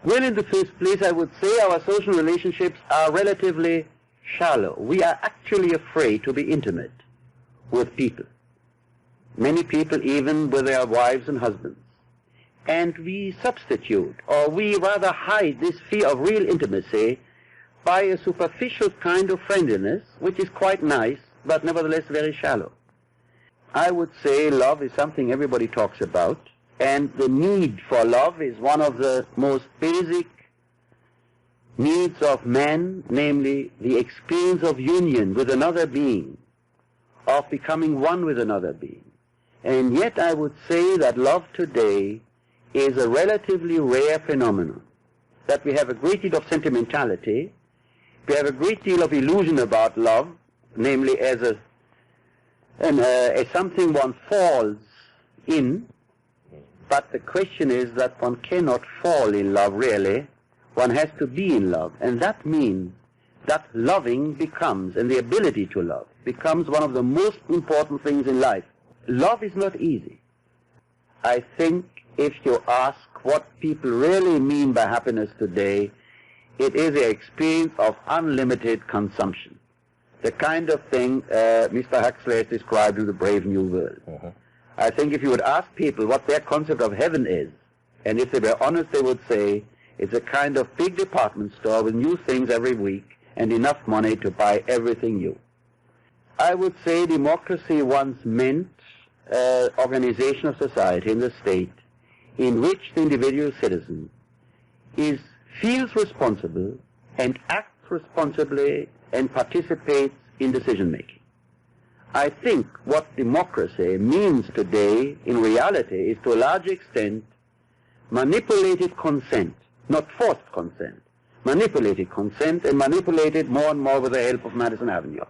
Well, in the first place, I would say our social relationships are relatively shallow. We are actually afraid to be intimate with people. Many people even with their wives and husbands. And we substitute, or we rather hide this fear of real intimacy by a superficial kind of friendliness, which is quite nice, but nevertheless very shallow. I would say love is something everybody talks about, and the need for love is one of the most basic needs of man, namely the experience of union with another being, of becoming one with another being. And yet I would say that love today is a relatively rare phenomenon, that we have a great deal of sentimentality, we have a great deal of illusion about love, namely as something one falls in, but the question is that one cannot fall in love really, one has to be in love, and that means that loving becomes, and the ability to love, becomes one of the most important things in life. Love is not easy. I think if you ask what people really mean by happiness today, it is the experience of unlimited consumption. The kind of thing Mr. Huxley has described in The Brave New World. I think if you would ask people what their concept of heaven is, and if they were honest, they would say it's a kind of big department store with new things every week and enough money to buy everything new. I would say democracy once meant organization of society in the state in which the individual citizen feels responsible and acts responsibly and participates in decision-making. I think what democracy means today in reality is to a large extent manipulated consent, not forced consent, manipulated consent, and manipulated more and more with the help of Madison Avenue.